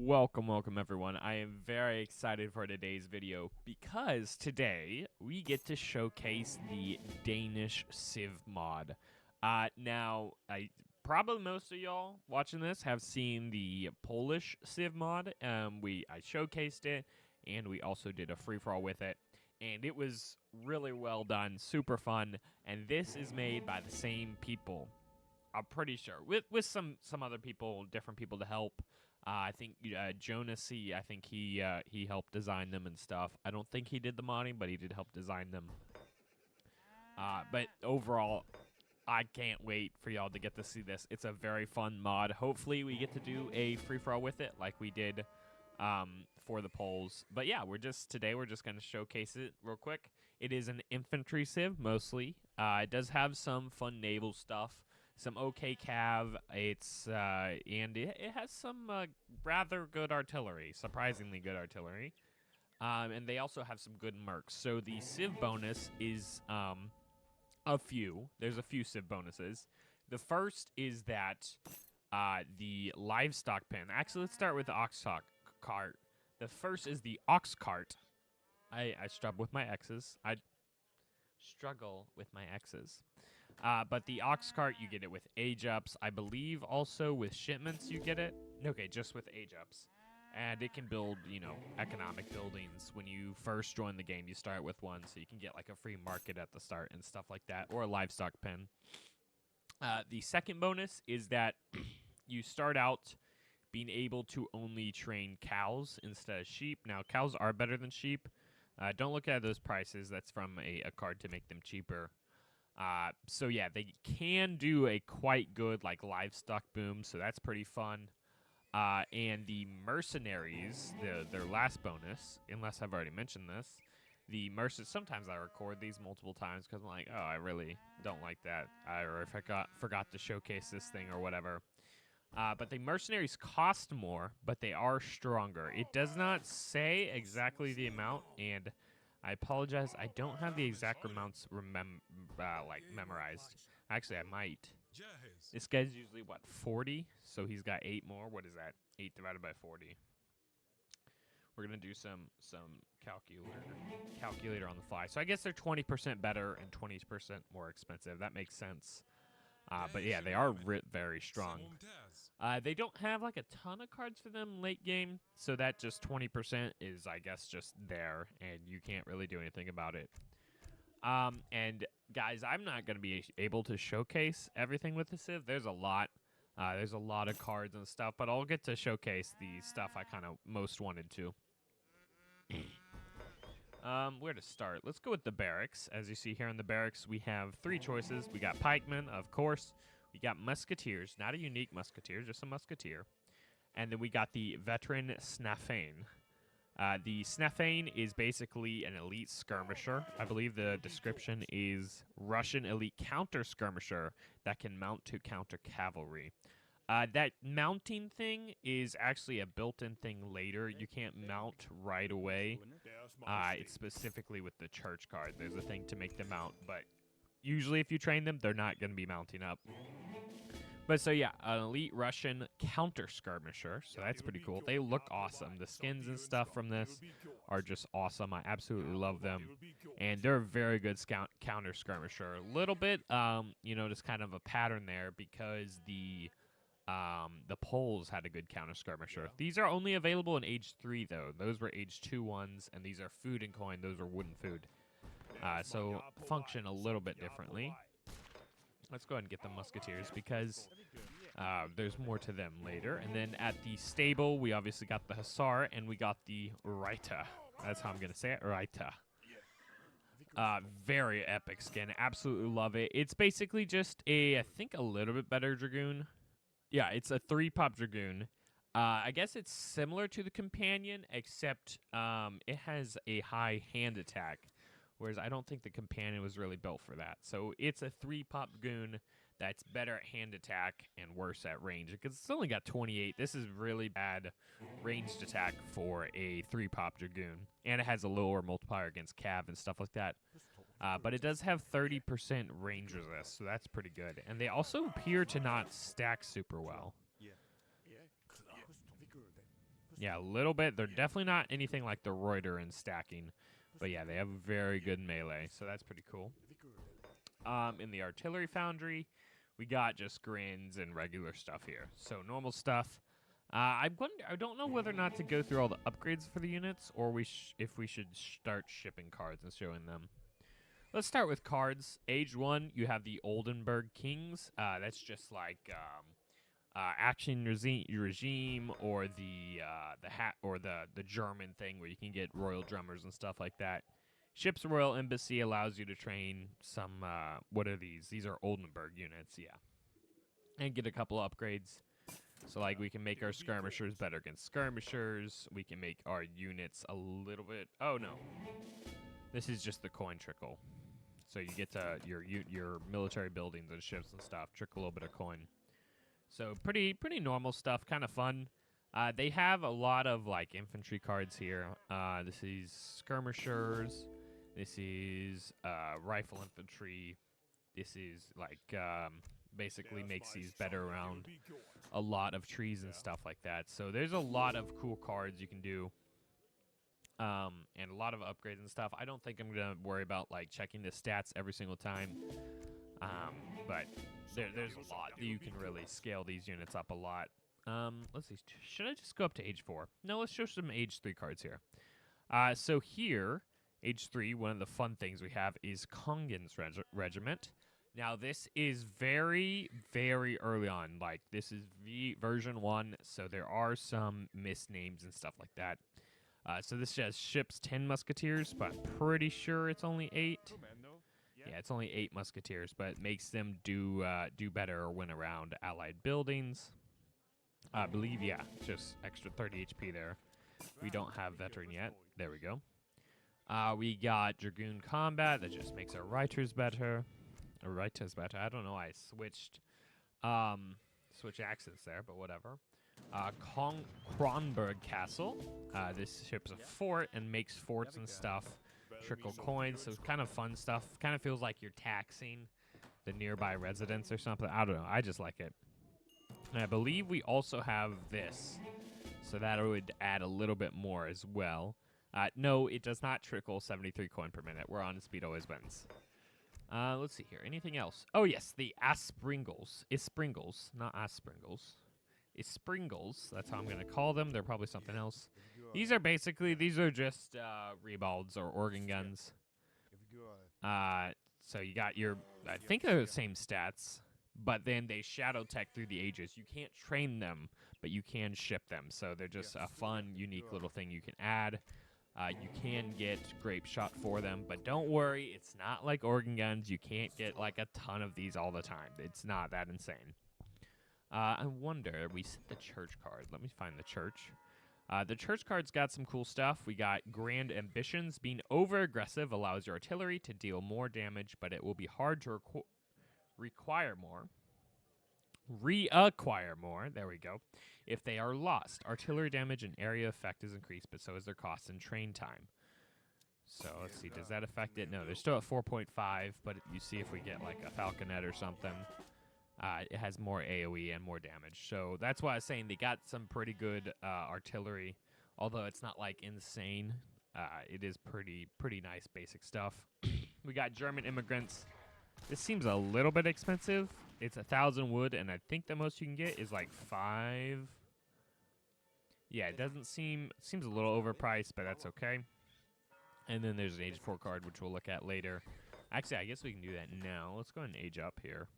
Welcome everyone. I am very excited for today's video because today we get to showcase the Danish Civ mod. Now, probably most of y'all watching this have seen the Polish Civ mod. I showcased it, and we also did a free-for-all with it, and it was really well done, super fun, and this is made by the same people. I'm pretty sure, with some other people, different people to help. I think Jonas, I think he helped design them and stuff. I don't think he did the modding, but he did help design them. But overall, I can't wait for y'all to get to see this. It's a very fun mod. Hopefully, we get to do a free-for-all with it like we did for the polls. But yeah, today we're just going to showcase it real quick. It is an infantry civ mostly. It does have some fun naval stuff. Some okay cav, and it has some rather good artillery, surprisingly good artillery, and they also have some good mercs. So the civ bonus is there's a few civ bonuses. The first is that the livestock pen. Actually, let's start with the ox cart. The first is the ox cart. I struggle with my X's. But the ox cart, you get it with age ups. I believe also with shipments you get it. Okay, just with age ups. And it can build, economic buildings. When you first join the game, you start with one, so you can get like a free market at the start and stuff like that, or a livestock pen. The second bonus is that you start out being able to only train cows instead of sheep. Now, cows are better than sheep. Don't look at those prices. That's from a card to make them cheaper. So yeah, they can do a quite good livestock boom, so that's pretty fun. And the mercenaries, their last bonus, unless I've already mentioned this, the mercenaries. Sometimes I record these multiple times because I'm like, oh, I really don't like that, or if I forgot to showcase this thing or whatever. But the mercenaries cost more, but they are stronger. It does not say exactly the amount, and I apologize, I don't have the exact amounts memorized. Actually, I might. This guy's usually, 40? So he's got 8 more. What is that? 8 divided by 40. We're going to do some calculator on the fly. So I guess they're 20% better and 20% more expensive. That makes sense. But yeah, they are very strong. They don't have a ton of cards for them late game, so that just 20% is, I guess, just there, and you can't really do anything about it. And guys, I'm not going to be able to showcase everything with the Civ. There's a lot. There's a lot of cards and stuff, but I'll get to showcase the stuff I kind of most wanted to. Where to start? Let's go with the barracks. As you see here in the barracks, we have 3 choices. We got pikemen, of course. We got musketeers, not a unique musketeer, just a musketeer. And then we got the veteran snaffane. The snaffane is basically an elite skirmisher. I believe the description is Russian elite counter skirmisher that can mount to counter cavalry. That mounting thing is actually a built-in thing later. You can't mount right away. It's specifically with the church card. There's a thing to make them mount, but usually if you train them, they're not going to be mounting up. But so yeah, an elite Russian counter skirmisher, so that's pretty cool. They look awesome. The skins and stuff from this are just awesome. I absolutely love them, and they're a very good counter skirmisher. A little bit, just kind of a pattern there because the Poles had a good counter skirmisher. These are only available in age 3 though. Those were age 2 ones, and these are food and coin. Those are wooden food. So function a little bit differently. Let's go ahead and get the musketeers because there's more to them later. And then at the stable, we obviously got the hussar and we got the reiter. That's how I'm going to say it, reiter. Very epic skin. Absolutely love it. It's basically just I think a little bit better dragoon. Yeah, it's a 3-pop dragoon. I guess it's similar to the companion, except it has a high hand attack. Whereas I don't think the companion was really built for that. So it's a 3-pop goon that's better at hand attack and worse at range. Because it's only got 28. This is really bad ranged attack for a 3-pop dragoon. And it has a lower multiplier against cav and stuff like that. But it does have 30% range resist, so that's pretty good. And they also appear to not stack super well. Yeah, a little bit. They're definitely not anything like the Reuter in stacking. But yeah, they have very good melee, so that's pretty cool. In the artillery foundry, we got just grins and regular stuff here. So normal stuff. I don't know whether or not to go through all the upgrades for the units, or if we should start shipping cards and showing them. Let's start with cards. Age 1, you have the Oldenburg Kings. That's just like action regime, or the German thing where you can get royal drummers and stuff like that. Ship's Royal Embassy allows you to train some, what are these? These are Oldenburg units, yeah. And get a couple upgrades. So, like, we can make our skirmishers better against skirmishers. We can make our units a little bit... Oh, no. This is just the coin trickle. So you get to your military buildings and ships and stuff, trickle a little bit of coin. So pretty normal stuff, kind of fun. They have a lot of, like, infantry cards here. This is skirmishers. This is rifle infantry. This is, like, basically makes these better around a lot of trees and stuff like that. So there's a lot of cool cards you can do. And a lot of upgrades and stuff. I don't think I'm going to worry about, like, checking the stats every single time. But there's a lot. You can really scale these units up a lot. Let's see. Should I just go up to age 4? No, let's show some age 3 cards here. So here, age 3, one of the fun things we have is Kongens Regiment. Now, this is very, very early on. Like, this is version 1, so there are some misnames and stuff like that. So this just ships 10 musketeers, but I'm pretty sure it's only 8. Yeah, it's only 8 musketeers, but it makes them do better or win around allied buildings. I believe, yeah, just extra 30 HP there. We don't have veteran yet. There we go. We got Dragoon Combat. That just makes our Reiters better. I don't know. I switched accents there, but whatever. Kronberg Castle. This ship's a fort and makes forts and stuff. Trickle coins, so it's kind of fun stuff. Kind of feels like you're taxing the nearby residents or something. I don't know. I just like it. And I believe we also have this, so that would add a little bit more as well. No, it does not trickle 73 coin per minute. We're on speed always wins. Let's see here. Anything else? Oh, yes, the Aspringles. Ispringles, not Aspringles. Ispringles, that's how I'm going to call them. They're probably something else. These are just rebalds or organ guns. So you got your, I think they're the same stats, but then they shadow tech through the ages. You can't train them, but you can ship them. So they're just a fun, unique little thing you can add. You can get grape shot for them, but don't worry, it's not like organ guns. You can't get like a ton of these all the time. It's not that insane. I wonder, we set the church card. Let me find the church. The church card's got some cool stuff. We got Grand Ambitions. Being over-aggressive allows your artillery to deal more damage, but it will be hard to reacquire more. There we go. If they are lost, artillery damage and area effect is increased, but so is their cost and train time. So let's see, does that affect it? No, they're still at 4.5, but you see if we get like a falconet or something, it has more AoE and more damage. So that's why I was saying they got some pretty good artillery, although it's not like insane. It is pretty nice basic stuff. We got German immigrants. This seems a little bit expensive. It's 1,000 wood, and I think the most you can get is like 5. Yeah, it seems a little overpriced, but that's okay. And then there's an age 4 card, which we'll look at later. Actually, I guess we can do that now. Let's go ahead and age up here.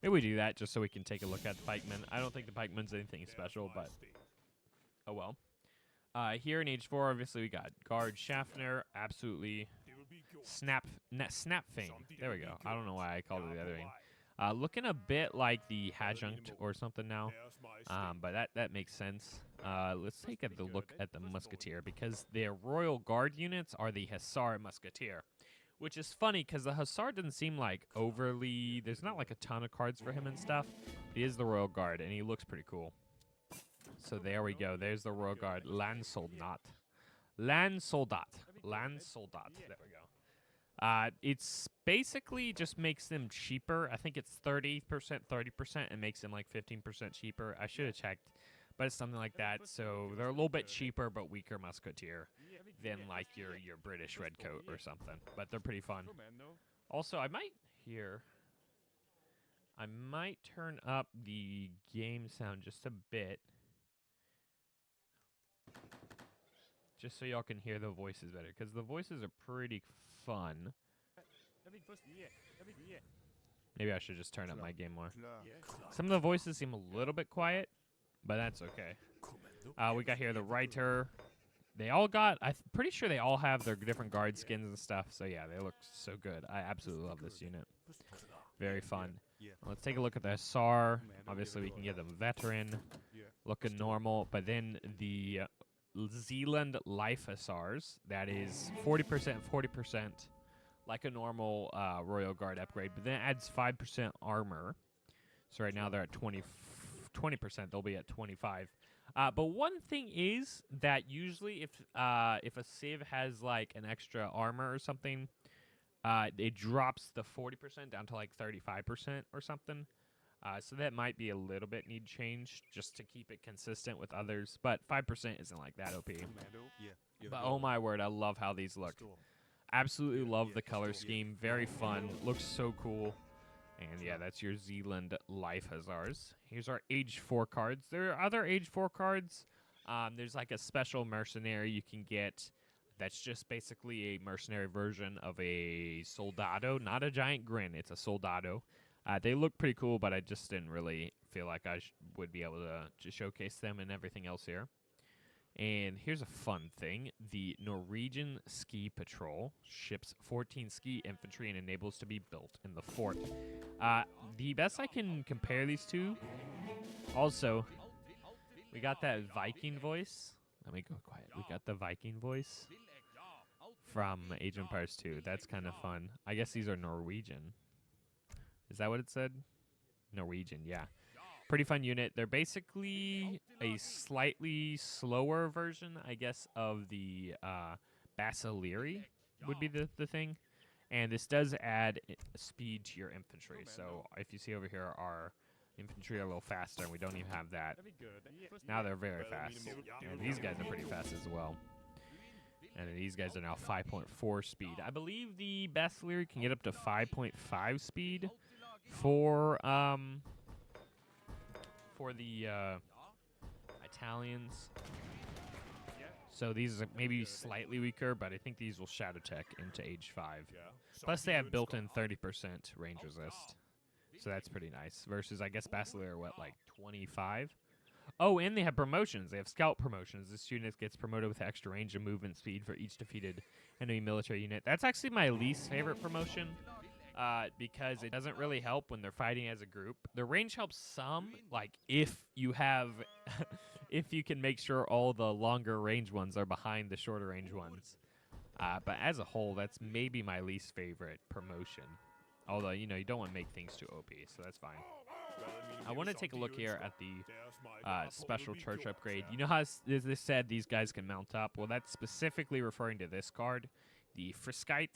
Maybe we do that just so we can take a look at the pikemen. I don't think the pikemen's anything special, but oh well. Here in age 4, obviously we got Guard Schaffner, absolutely Snap Fang. There we go. I don't know why I called it the other thing. Looking a bit like the Hadjunct or something now, but that makes sense. Let's take a look at the Musketeer, because their Royal Guard units are the Hussar Musketeer, which is funny because the Hussar doesn't seem like overly... There's not like a ton of cards for him and stuff. He is the Royal Guard, and he looks pretty cool. So there we go. There's the Royal Guard. Landsoldat. There we go. It's basically just makes them cheaper. I think it's 30%, 30%, and makes them like 15% cheaper. I should have checked, but it's something like that. So they're a little bit cheaper, but weaker musketeer than like your British redcoat or something. But they're pretty fun. Also, I might turn up the game sound just a bit, just so y'all can hear the voices better, because the voices are pretty fun. Maybe I should just turn up my game more. Some of the voices seem a little bit quiet, but that's okay. We got here the writer. They all got, pretty sure they all have their different guard skins and stuff. So yeah, they look so good. I absolutely love this unit. Very fun. Let's take a look at the SAR. Obviously, we can get them veteran, looking normal. But then the Zealand Life SRs, that is 40%, 40%, like a normal Royal Guard upgrade. But then it adds 5% armor. So right now they're at 20%. They'll be at 25%. But one thing is that usually if a civ has like an extra armor or something, it drops the 40% down to like 35% or something. So that might be a little bit need change just to keep it consistent with others. But 5% isn't like that OP. But oh my word, I love how these look. Absolutely love the color scheme. Very fun. Looks so cool. And yeah, that's your Zealand Life Hussars. Here's our Age 4 cards. There are other Age 4 cards. There's like a special mercenary you can get that's just basically a mercenary version of a soldado. Not a giant grin, it's a soldado. They look pretty cool, but I just didn't really feel like I would be able to showcase them and everything else here. And here's a fun thing. The Norwegian Ski Patrol ships 14 ski infantry and enables to be built in the fort. The best I can compare these two, also, we got that Viking voice. Let me go quiet. We got the Viking voice from Age of Empires 2. That's kind of fun. I guess these are Norwegian. Is that what it said? Norwegian, yeah. Pretty fun unit. They're basically a slightly slower version, I guess, of the Basileri would be the thing. And this does add speed to your infantry. So if you see over here, our infantry are a little faster, and we don't even have that. Now they're very fast. And these guys are pretty fast as well. And these guys are now 5.4 speed. I believe the Basileri can get up to 5.5 speed for the Italians. So these are maybe slightly weaker, but I think these will shadow tech into Age 5. Plus they have built-in 30% range resist. So that's pretty nice. Versus, I guess, Basileir are what, like 25? Oh, and they have promotions. They have scout promotions. This unit gets promoted with extra range and movement speed for each defeated enemy military unit. That's actually my least favorite promotion. Because it doesn't really help when they're fighting as a group. The range helps some, like if you have, if you can make sure all the longer range ones are behind the shorter range ones. But as a whole, that's maybe my least favorite promotion. Although, you know, you don't want to make things too OP, so that's fine. I want to take a look here at the special church upgrade. You know how this said these guys can mount up? Well, that's specifically referring to this card, the Friskite.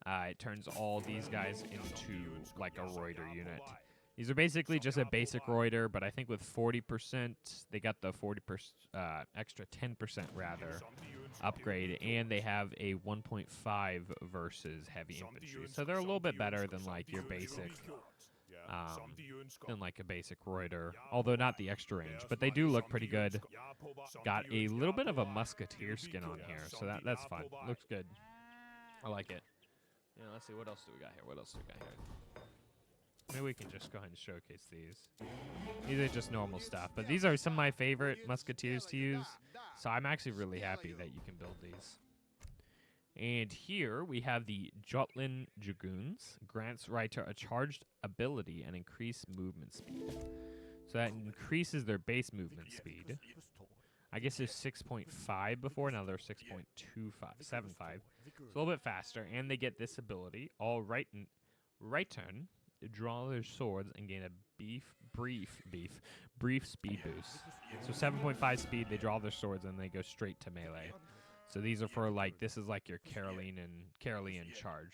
It turns all these guys into like a Reuter unit. These are basically just a basic Reuter, but I think with 40%, they got the 40% extra 10% rather upgrade, and they have a 1.5 versus heavy infantry. So they're a little bit better than like your basic, than like a basic Reuter, although not the extra range. But they do look pretty good. Got a little bit of a musketeer skin on here, so that's fun. Looks good. I like it. Yeah, let's see, what else do we got here? What else do we got here? Maybe we can just go ahead and showcase these. These are just normal stuff, but these are some of my favorite musketeers to use, so I'm actually really happy that you can build these. And here we have the Jutland Dragoons. Grants Reiter a charged ability and increased movement speed. So that increases their base movement speed. I guess there's 6.5 before, now they're 6.25, 75. It's a little bit faster, and they get this ability. All right turn, draw their swords and gain a brief speed boost. So 7.5 speed, they draw their swords, and they go straight to melee. So these are for like, this is like your Caroline charge.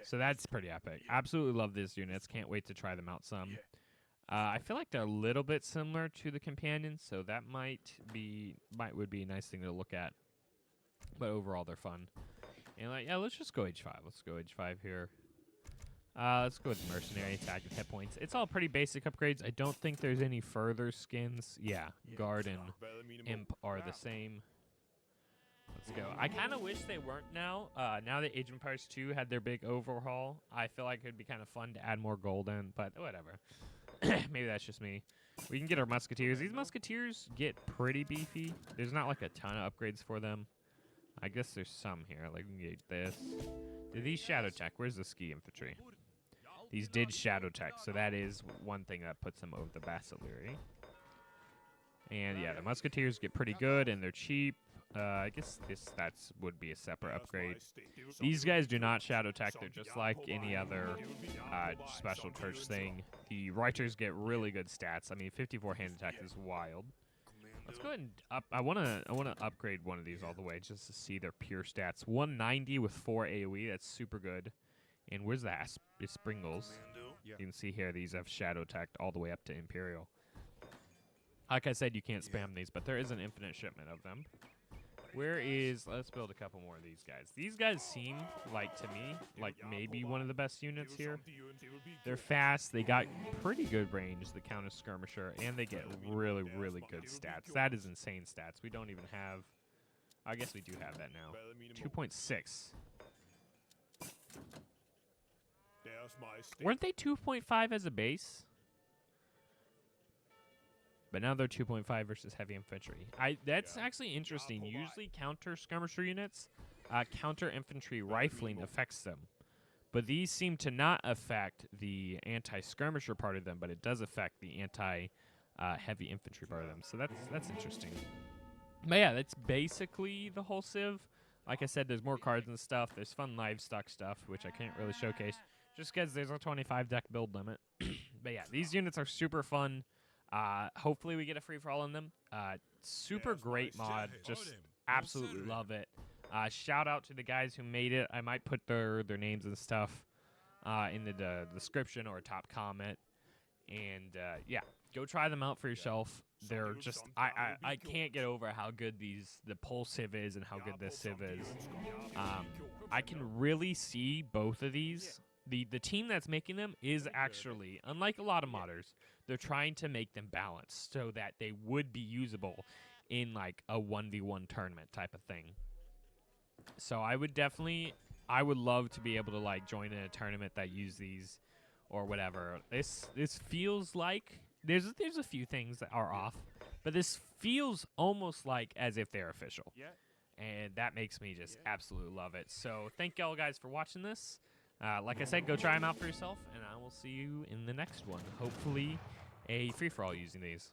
So that's pretty epic. Absolutely love these units. Can't wait to try them out some. I feel like they're a little bit similar to the companions, so that would be a nice thing to look at. But overall, they're fun. And like, yeah, let's just go H5. Let's go H5 here. Let's go with mercenary attack and hit points. It's all pretty basic upgrades. I don't think there's any further skins. Yeah, guard and imp are the same. Let's go. I kind of wish they weren't now. Now that Age of Empires 2 had their big overhaul, I feel like it'd be kind of fun to add more gold in, but whatever. Maybe that's just me. We can get our musketeers. These musketeers get pretty beefy. There's not like a ton of upgrades for them. I guess there's some here. Like, we can get this. Do these shadow tech? Where's the ski infantry? These did shadow tech, so that is one thing that puts them over the basilery. And yeah, the musketeers get pretty good, and they're cheap. I guess that's would be a separate upgrade. These guys do not shadow tech. They're just like any other special church thing. The Reuters get really good stats. I mean, 54 hand attack is wild. Let's go ahead and up. I wanna upgrade one of these all the way just to see their pure stats. 190 with 4 AOE. That's super good. And where's that? It's Springles. You can see here these have shadow tech all the way up to Imperial. Like I said, you can't spam these, but there is an infinite shipment of them. Let's build a couple more of these guys. These guys seem like, to me, like maybe one of the best units here. They're fast. They got pretty good range, the counter skirmisher, and they get really, really good stats. That is insane stats. We don't even have, I guess we do have that now. 2.6. Weren't they 2.5 as a base? But now they're 2.5 versus heavy infantry. That's actually interesting. Usually counter skirmisher units, counter infantry rifling affects them. But these seem to not affect the anti-skirmisher part of them, but it does affect the anti-heavy infantry part of them. So that's interesting. But yeah, that's basically the whole civ. Like I said, there's more cards and stuff. There's fun livestock stuff, which I can't really showcase, just because there's a 25 deck build limit. But yeah, these units are super fun. Hopefully we get a free-for-all in them. Super great mod. Just absolutely love it. Shout out to the guys who made it. I might put their names and stuff in the description or top comment. And yeah, go try them out for yourself. They're just I can't get over how good the pole civ is and how good this civ is. I can really see both of these. The team that's making them is actually, unlike a lot of modders, they're trying to make them balanced so that they would be usable in like a 1v1 tournament type of thing. So I would love to be able to like join in a tournament that use these or whatever. This feels like there's a few things that are off, but this feels almost like as if they're official. And that makes me just absolutely love it. So thank y'all guys for watching this. Like I said, go try them out for yourself, and I will see you in the next one. Hopefully a free-for-all using these.